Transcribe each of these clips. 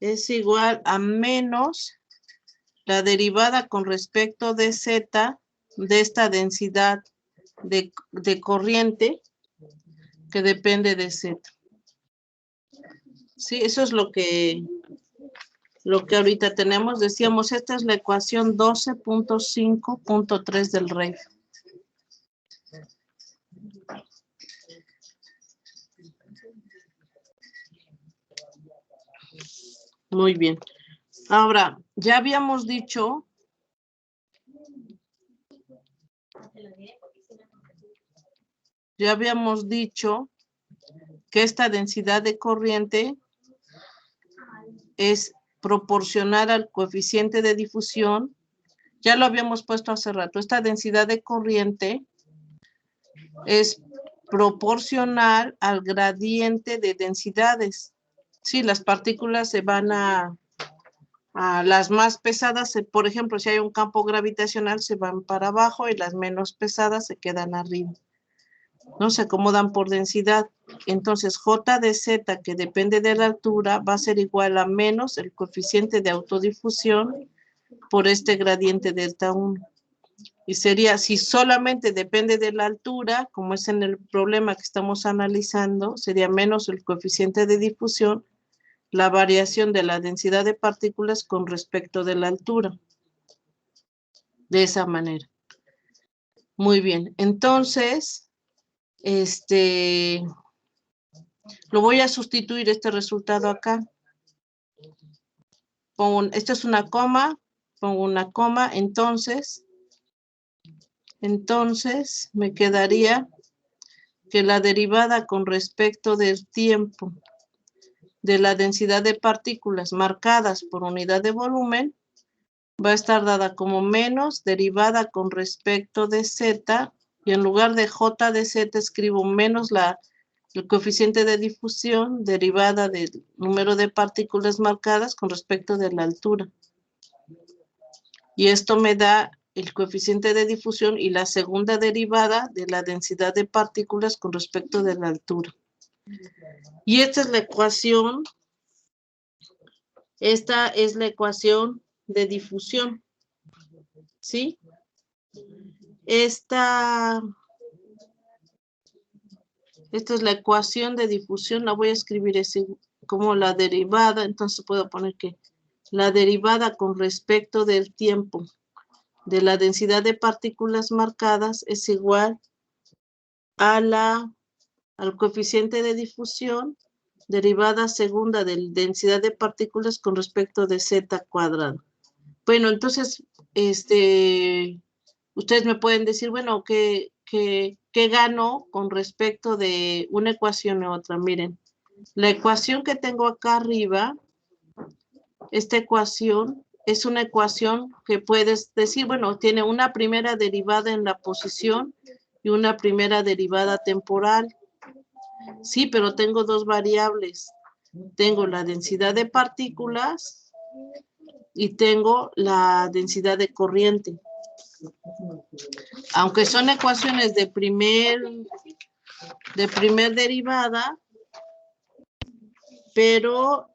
es igual a menos la derivada con respecto de Z de esta densidad de corriente que depende de Z. Sí, eso es lo que ahorita tenemos. Decíamos, esta es la ecuación 12.5.3 del REIF. Muy bien. Ahora, ya habíamos dicho que esta densidad de corriente es proporcional al coeficiente de difusión. Ya lo habíamos puesto hace rato. Esta densidad de corriente es proporcional al gradiente de densidades. Sí, las partículas se van a las más pesadas, por ejemplo, si hay un campo gravitacional, se van para abajo y las menos pesadas se quedan arriba. No se acomodan por densidad. Entonces, J de Z, que depende de la altura, va a ser igual a menos el coeficiente de autodifusión por este gradiente delta 1. Y sería, si solamente depende de la altura, como es en el problema que estamos analizando, sería menos el coeficiente de difusión, la variación de la densidad de partículas con respecto de la altura. De esa manera. Muy bien. Entonces, lo voy a sustituir este resultado acá. Esto es una coma, pongo una coma, entonces me quedaría que la derivada con respecto del tiempo de la densidad de partículas marcadas por unidad de volumen va a estar dada como menos derivada con respecto de Z, y en lugar de J de Z escribo menos el coeficiente de difusión derivada del número de partículas marcadas con respecto de la altura. Y esto me da el coeficiente de difusión y la segunda derivada de la densidad de partículas con respecto de la altura. Y esta es la ecuación, de difusión. ¿Sí? Esta es la ecuación de difusión, la voy a escribir así como la derivada, entonces puedo poner que la derivada con respecto del tiempo de la densidad de partículas marcadas es igual a al coeficiente de difusión, derivada segunda de densidad de partículas con respecto de Z cuadrado. Bueno, entonces, ustedes me pueden decir, bueno, ¿qué gano con respecto de una ecuación a otra? Miren, la ecuación que tengo acá arriba, esta ecuación es una ecuación que puedes decir, bueno, tiene una primera derivada en la posición y una primera derivada temporal. Sí, pero tengo dos variables. Tengo la densidad de partículas y tengo la densidad de corriente. Aunque son ecuaciones de primer derivada, pero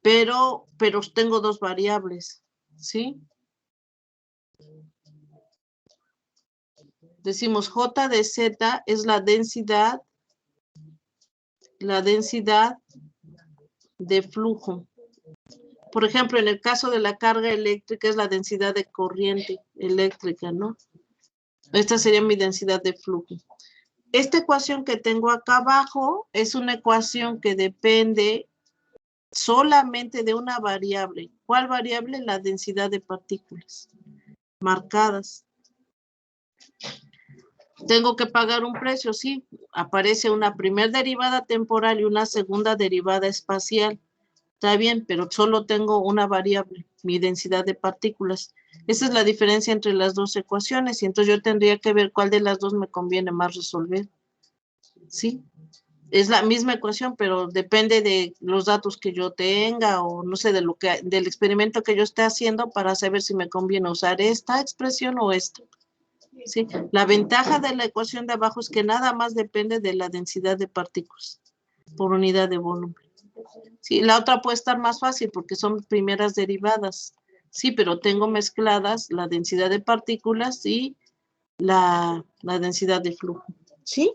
pero tengo dos variables, ¿sí? Decimos J de Z es la densidad de flujo. Por ejemplo, en el caso de la carga eléctrica es la densidad de corriente eléctrica, ¿no? Esta sería mi densidad de flujo. Esta ecuación que tengo acá abajo es una ecuación que depende solamente de una variable. ¿Cuál variable? La densidad de partículas marcadas. Tengo que pagar un precio, sí. Aparece una primera derivada temporal y una segunda derivada espacial. Está bien, pero solo tengo una variable, mi densidad de partículas. Esa es la diferencia entre las dos ecuaciones y entonces yo tendría que ver cuál de las dos me conviene más resolver. ¿Sí? Es la misma ecuación, pero depende de los datos que yo tenga o no sé, del experimento que yo esté haciendo para saber si me conviene usar esta expresión o esta. ¿Sí? La ventaja de la ecuación de abajo es que nada más depende de la densidad de partículas. por unidad de volumen. Sí, la otra puede estar más fácil porque son primeras derivadas. Sí, pero tengo mezcladas la densidad de partículas y la densidad de flujo. ¿Sí?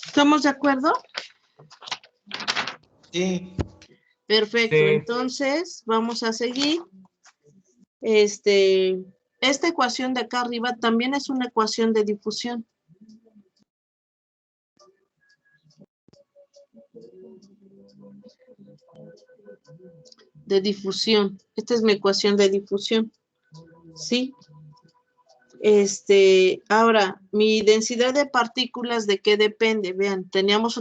¿Estamos de acuerdo? Sí. Perfecto. Sí. Entonces, vamos a seguir. Esta ecuación de acá arriba también es una ecuación de difusión. De difusión. Esta es mi ecuación de difusión. ¿Sí? Ahora, mi densidad de partículas, ¿de qué depende? Vean, teníamos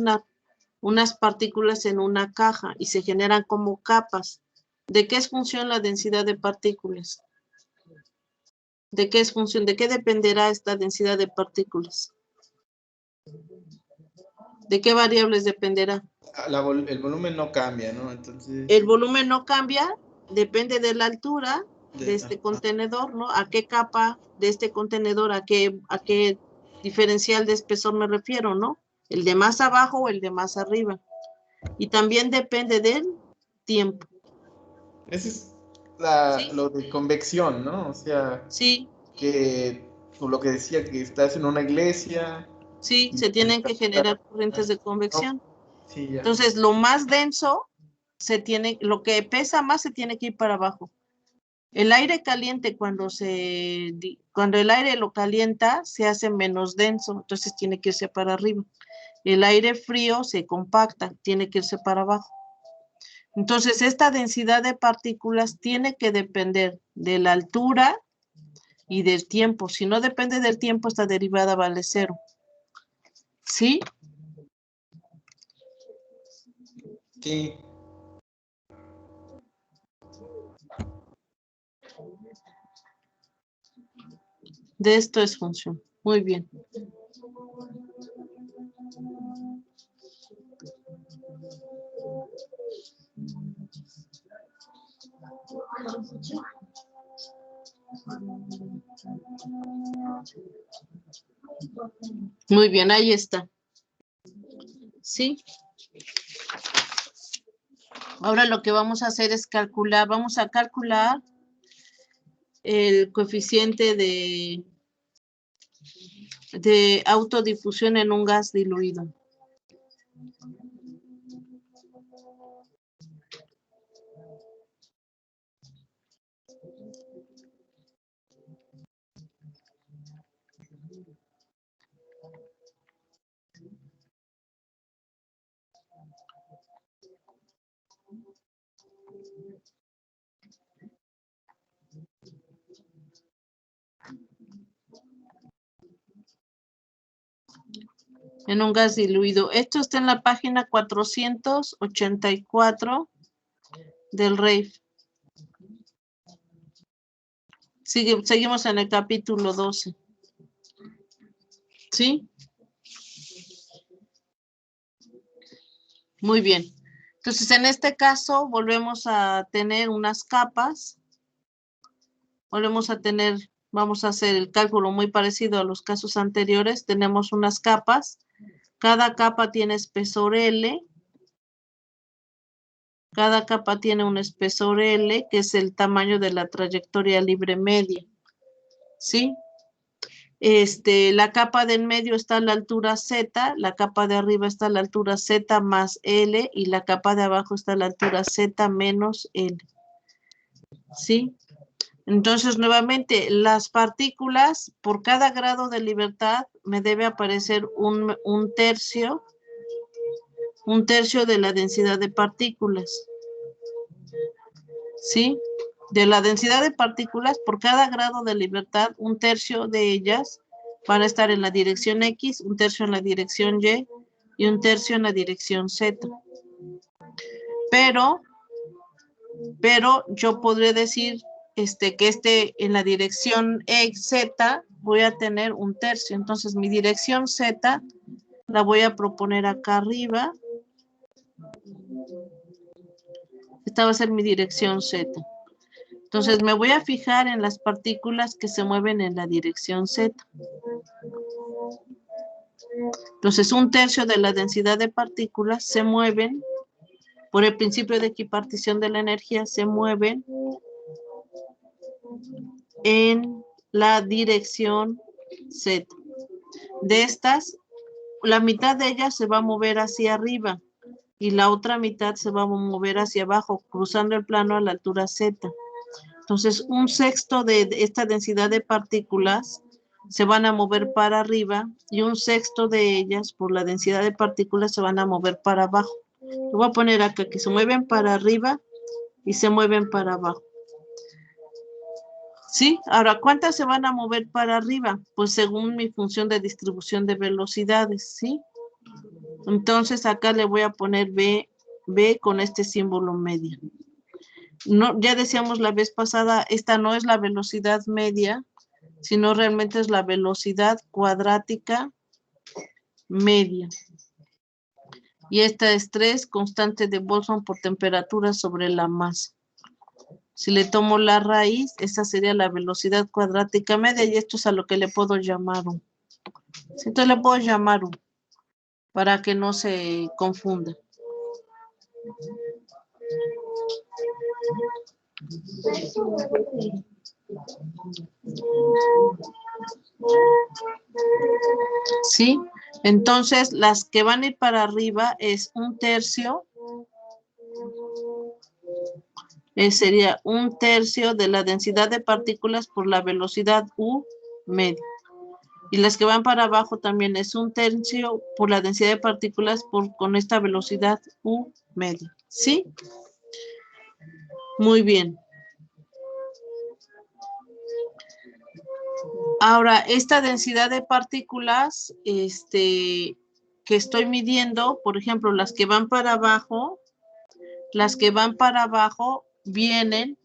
unas partículas en una caja y se generan como capas. ¿De qué es función la densidad de partículas? ¿De qué es función? ¿De qué dependerá esta densidad de partículas? ¿De qué variables dependerá? El volumen no cambia, ¿no? Entonces... El volumen no cambia, depende de la altura de este contenedor, ¿no? ¿A qué capa de este contenedor, a qué diferencial de espesor me refiero, ¿no? ¿El de más abajo o el de más arriba? Y también depende del tiempo. Ese es ¿Sí? lo de convección, ¿no? O sea, Sí, que lo que decía, que estás en una iglesia. sí, Y se tienen que generar corrientes de no, convección. sí, ya. Entonces, lo más denso, lo que pesa más se tiene que ir para abajo. El aire caliente, cuando el aire lo calienta, se hace menos denso, entonces tiene que irse para arriba. El aire frío se compacta, tiene que irse para abajo. Entonces, esta densidad de partículas tiene que depender de la altura y del tiempo. Si no depende del tiempo, esta derivada vale 0. ¿Sí? Sí. De esto es función. Muy bien. Muy bien, ahí está. ¿Sí? Ahora lo que vamos a hacer es vamos a calcular el coeficiente de autodifusión en un gas diluido. En un gas diluido. Esto está en la página 484 del REIF. Seguimos en el capítulo 12. ¿Sí? Muy bien. Entonces, en este caso, volvemos a tener unas capas. Vamos a hacer el cálculo muy parecido a los casos anteriores. Tenemos unas capas. Cada capa tiene espesor L. Cada capa tiene un espesor L, que es el tamaño de la trayectoria libre media. ¿Sí? La capa de en medio está a la altura Z, la capa de arriba está a la altura Z más L y la capa de abajo está a la altura Z menos L. ¿Sí? Entonces, nuevamente, las partículas, por cada grado de libertad, me debe aparecer un tercio de la densidad de partículas. ¿Sí? De la densidad de partículas, por cada grado de libertad, un tercio de ellas van a estar en la dirección X, un tercio en la dirección Y y un tercio en la dirección Z. Pero yo podré decir que en la dirección Z voy a tener un tercio. Entonces, mi dirección Z la voy a proponer acá arriba. Esta va a ser mi dirección Z. Entonces, me voy a fijar en las partículas que se mueven en la dirección Z. Entonces, un tercio de la densidad de partículas se mueven, por el principio de equipartición de la energía, se mueven en la dirección Z. De estas, la mitad de ellas se va a mover hacia arriba y la otra mitad se va a mover hacia abajo, cruzando el plano a la altura Z. Entonces, un sexto de esta densidad de partículas se van a mover para arriba y un sexto de ellas, por la densidad de partículas, se van a mover para abajo. Lo voy a poner acá, que se mueven para arriba y se mueven para abajo. ¿Sí? Ahora, ¿cuántas se van a mover para arriba? Pues según mi función de distribución de velocidades, ¿sí? Entonces, acá le voy a poner B con este símbolo medio. No, ya decíamos la vez pasada, esta no es la velocidad media, sino realmente es la velocidad cuadrática media. Y esta es 3 constante de Boltzmann por temperatura sobre la masa. Si le tomo la raíz, esa sería la velocidad cuadrática media y esto es a lo que le puedo llamar U. Entonces le puedo llamar U para que no se confunda. ¿Sí? Entonces, las que van a ir para arriba es un tercio. Sería un tercio de la densidad de partículas por la velocidad U media. Y las que van para abajo también es un tercio por la densidad de partículas con esta velocidad U media. ¿Sí? Muy bien. Ahora, esta densidad de partículas, que estoy midiendo, por ejemplo, las que van para abajo vienen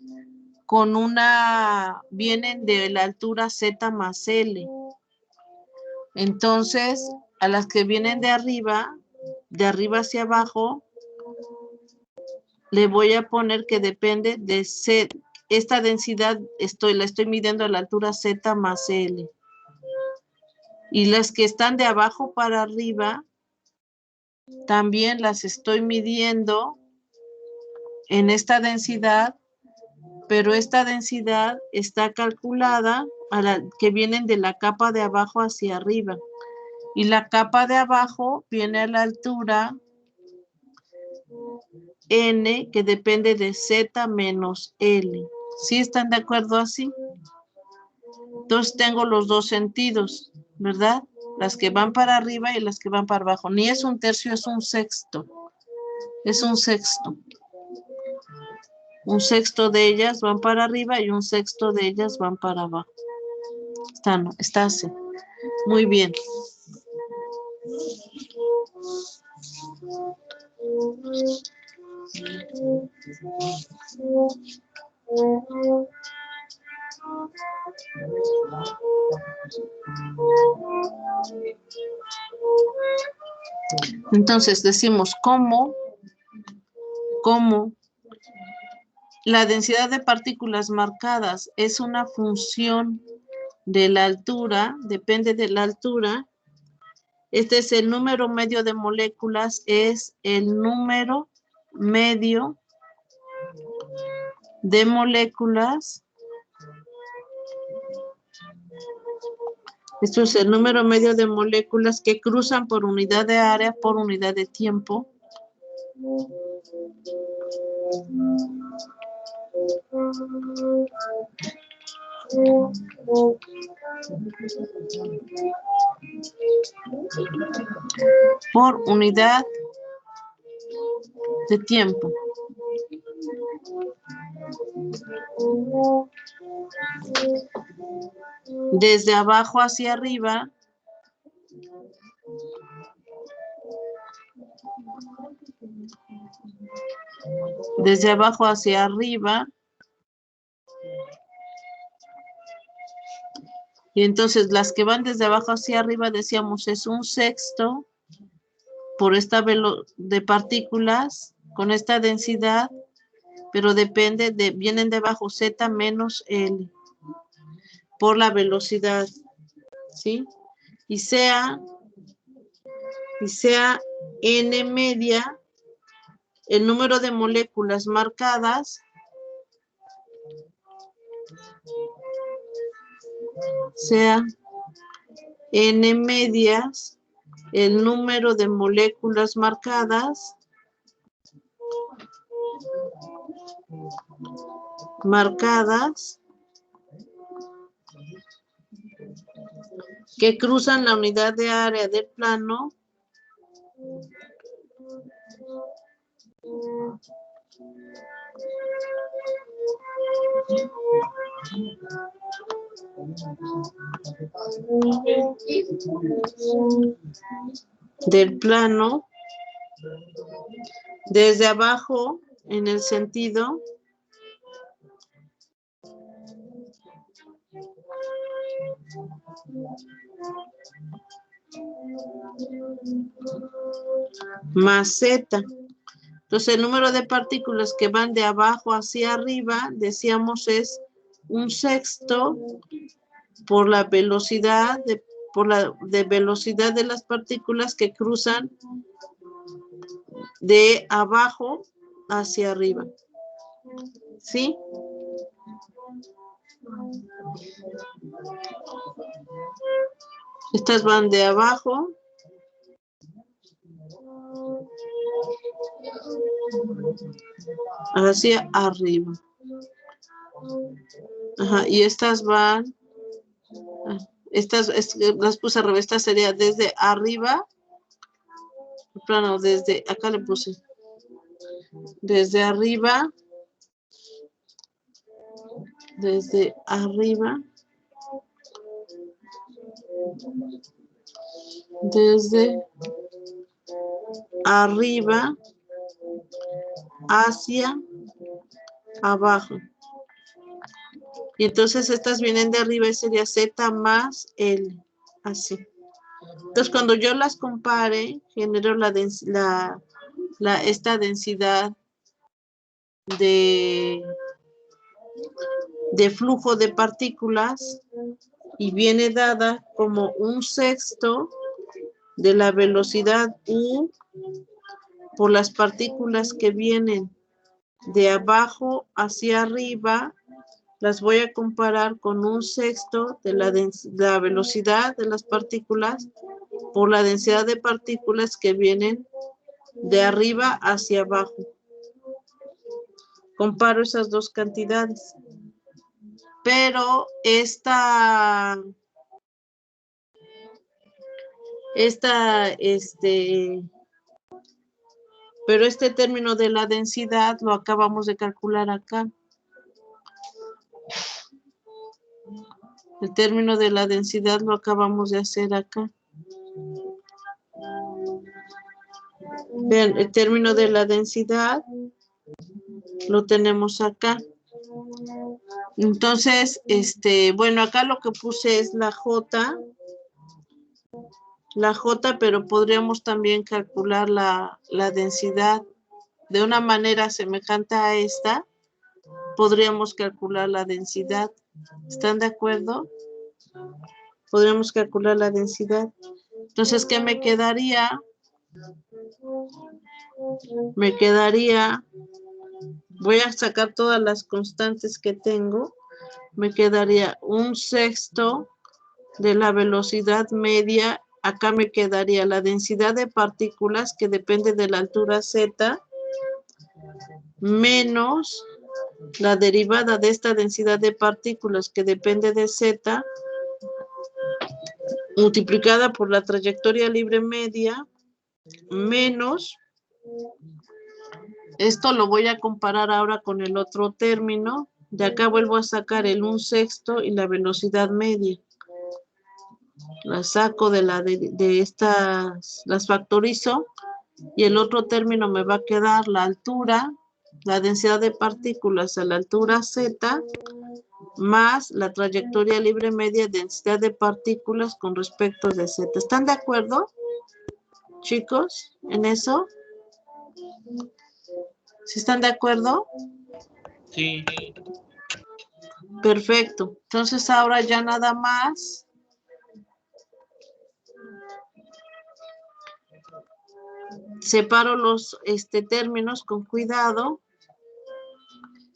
vienen de la altura Z más L. Entonces, a las que vienen de arriba hacia abajo, le voy a poner que depende de Z. Esta densidad la estoy midiendo a la altura Z más L. Y las que están de abajo para arriba, también las estoy midiendo en esta densidad, pero esta densidad está calculada que vienen de la capa de abajo hacia arriba. Y la capa de abajo viene a la altura N, que depende de Z menos L. ¿Sí están de acuerdo así? Entonces tengo los dos sentidos, ¿verdad? Las que van para arriba y las que van para abajo. Ni es un tercio, es un sexto. Es un sexto. Un sexto de ellas van para arriba y un sexto de ellas van para abajo. Está así. Muy bien. Entonces decimos cómo la densidad de partículas marcadas es una función de la altura, depende de la altura. Este es el número medio de moléculas, es el número medio de moléculas. Esto es el número medio de moléculas que cruzan por unidad de área, por unidad de tiempo. Por unidad de tiempo. Desde abajo hacia arriba, desde abajo hacia arriba, y entonces las que van desde abajo hacia arriba, decíamos, es un sexto por esta de partículas con esta densidad, pero vienen de abajo Z menos L por la velocidad, ¿sí? Y sea y sea n media el número de moléculas marcadas sea n medias el número de moléculas marcadas que cruzan la unidad de área del plano del plano desde abajo en el sentido más z. Entonces el número de partículas que van de abajo hacia arriba, decíamos, es 1/6 por la velocidad de velocidad de las partículas que cruzan de abajo hacia arriba. ¿Sí? Estas van de abajo hacia arriba. Ajá, y estas van, las puse al revés, esta sería desde arriba, plano, desde, acá le puse, desde arriba, hacia abajo. Y entonces estas vienen de arriba y sería Z más L, así. Entonces cuando yo las compare, genero esta densidad de flujo de partículas y viene dada como 1/6 de la velocidad U por las partículas que vienen de abajo hacia arriba. Las voy a comparar con 1/6 de la velocidad de las partículas por la densidad de partículas que vienen de arriba hacia abajo. Comparo esas dos cantidades. Pero este término de la densidad lo acabamos de calcular acá. El término de la densidad lo acabamos de hacer acá. Vean, el término de la densidad lo tenemos acá. Entonces, bueno, acá lo que puse es la J, pero podríamos también calcular la densidad de una manera semejante a esta. Podríamos calcular la densidad. ¿Están de acuerdo? Podríamos calcular la densidad. Entonces, ¿qué me quedaría? Voy a sacar todas las constantes que tengo. Me quedaría 1/6 de la velocidad media. Acá me quedaría la densidad de partículas que depende de la altura z menos la derivada de esta densidad de partículas que depende de z multiplicada por la trayectoria libre media menos, esto lo voy a comparar ahora con el otro término. De acá vuelvo a sacar el 1/6 y la velocidad media. Las saco de estas, las factorizo y el otro término me va a quedar la altura, la densidad de partículas a la altura z más la trayectoria libre media densidad de partículas con respecto de z. ¿Están de acuerdo, chicos, en eso? ¿Sí están de acuerdo? Sí. Perfecto. Entonces ahora ya nada más Separo los términos con cuidado.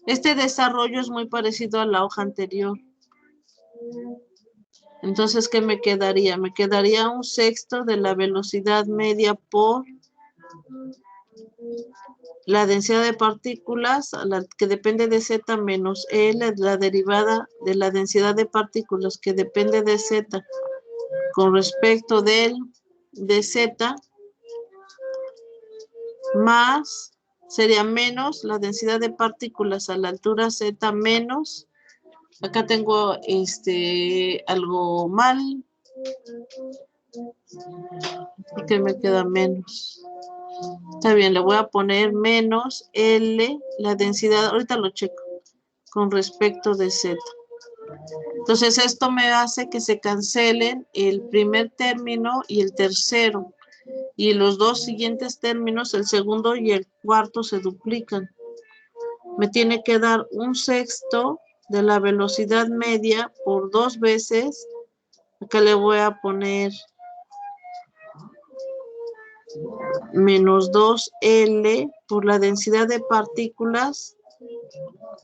Este desarrollo es muy parecido a la hoja anterior. Entonces, ¿qué me quedaría? Me quedaría 1/6 de la velocidad media por la densidad de partículas, que depende de Z, menos L, la derivada de la densidad de partículas, que depende de Z, con respecto de Z, más, sería menos la densidad de partículas a la altura Z, menos, acá tengo algo mal, porque me queda menos. Está bien, le voy a poner menos L, la densidad, ahorita lo checo, con respecto de Z. Entonces esto me hace que se cancelen el primer término y el tercero. Y los dos siguientes términos, el segundo y el cuarto, se duplican. Me tiene que dar 1/6 de la velocidad media por 2 veces. Acá le voy a poner menos 2L por la densidad de partículas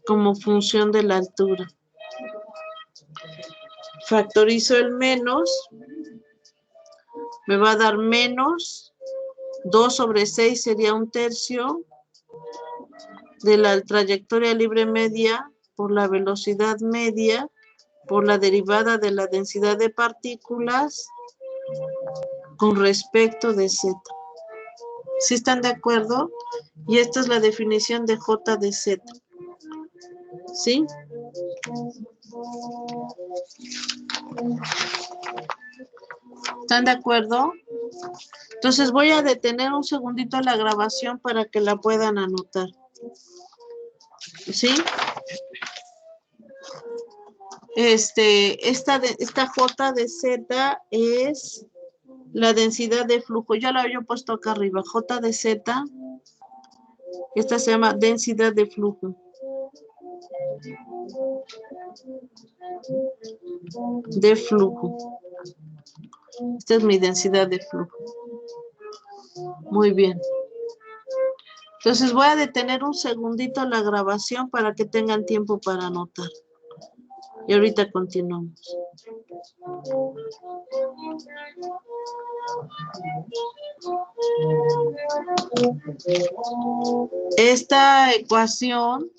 como función de la altura. Factorizo el menos, me va a dar menos 2/6, sería 1/3 de la trayectoria libre media por la velocidad media por la derivada de la densidad de partículas con respecto de Z. ¿Sí están de acuerdo? Y esta es la definición de J de Z. ¿Sí? ¿Están de acuerdo? Entonces voy a detener un segundito la grabación para que la puedan anotar. ¿Sí? Esta J de Z es la densidad de flujo. Ya la había puesto acá arriba. J de Z. Esta se llama densidad de flujo. De flujo. Esta es mi densidad de flujo. Muy bien. Entonces voy a detener un segundito la grabación para que tengan tiempo para anotar. Y ahorita continuamos. Esta ecuación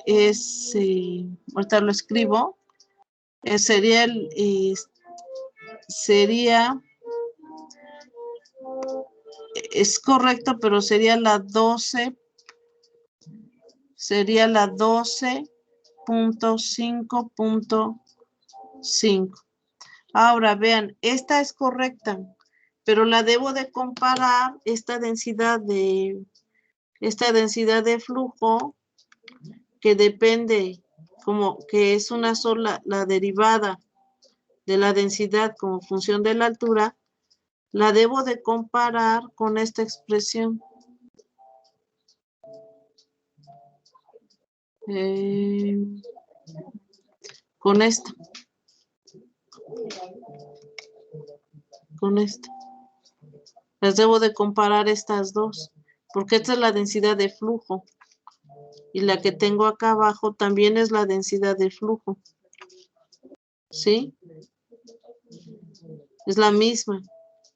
es, ahorita lo escribo, es correcto, pero sería la 12.5.5. Ahora vean, esta es correcta, pero la debo de comparar esta densidad de flujo, que depende, como que es una sola, la derivada de la densidad como función de la altura, la debo de comparar con esta expresión. Con esta. Las debo de comparar estas dos, porque esta es la densidad de flujo. Y la que tengo acá abajo también es la densidad de flujo. ¿Sí? Es la misma.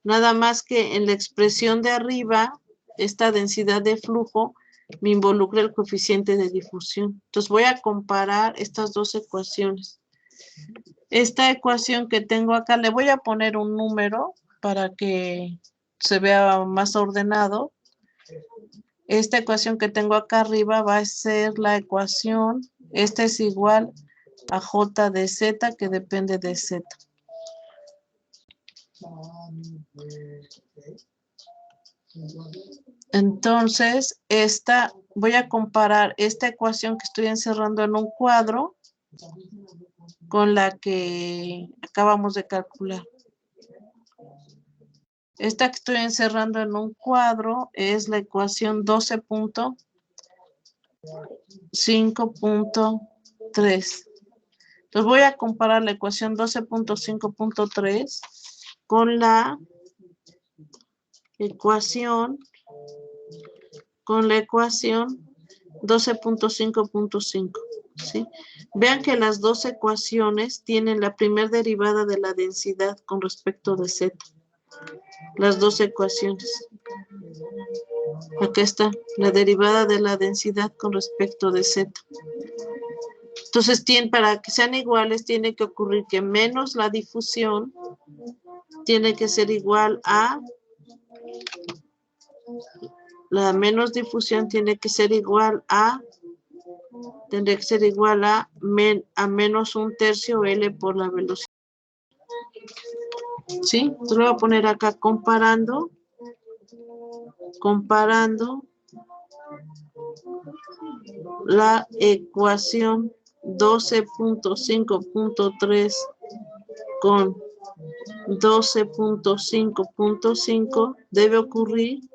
Nada más que en la expresión de arriba, esta densidad de flujo me involucra el coeficiente de difusión. Entonces voy a comparar estas dos ecuaciones. Esta ecuación que tengo acá, le voy a poner un número para que se vea más ordenado. Esta ecuación que tengo acá arriba va a ser la ecuación, esta es igual a J de Z, que depende de Z. Entonces, voy a comparar esta ecuación que estoy encerrando en un cuadro con la que acabamos de calcular. Esta que estoy encerrando en un cuadro es la ecuación 12.5.3. Entonces voy a comparar la ecuación 12.5.3 con la ecuación 12.5.5, ¿sí? Vean que las dos ecuaciones tienen la primera derivada de la densidad con respecto de Z. Las dos ecuaciones. Acá está, la derivada de la densidad con respecto de Z. Entonces, para que sean iguales, tiene que ocurrir que menos la difusión tiene que ser igual a, la menos difusión tiene que ser igual a, tendría que ser igual a menos 1/3 L por la velocidad. ¿Sí? Entonces lo voy a poner acá comparando la ecuación 12.5.3 con 12.5.5 debe ocurrir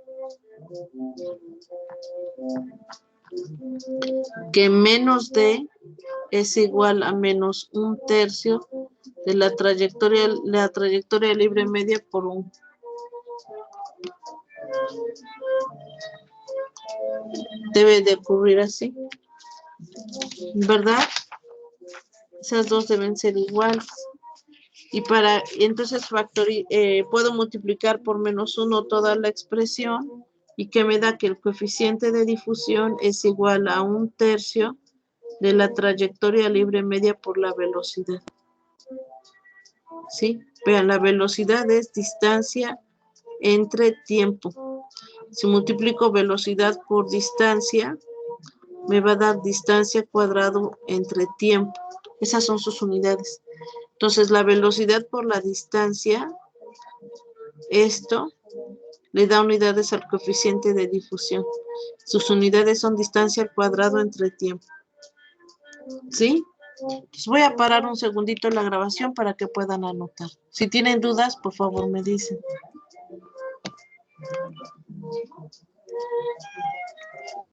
que menos D es igual a menos 1/3 de la trayectoria libre media por 1. Debe de ocurrir así, ¿verdad? Esas dos deben ser iguales. Y entonces puedo multiplicar por menos 1 toda la expresión y que me da que el coeficiente de difusión es igual a 1/3 de la trayectoria libre media por la velocidad. ¿Sí? Vean, la velocidad es distancia entre tiempo. Si multiplico velocidad por distancia, me va a dar distancia cuadrado entre tiempo. Esas son sus unidades. Entonces, la velocidad por la distancia, esto le da unidades al coeficiente de difusión. Sus unidades son distancia al cuadrado entre tiempo. ¿Sí? Entonces voy a parar un segundito la grabación para que puedan anotar. Si tienen dudas, por favor me dicen.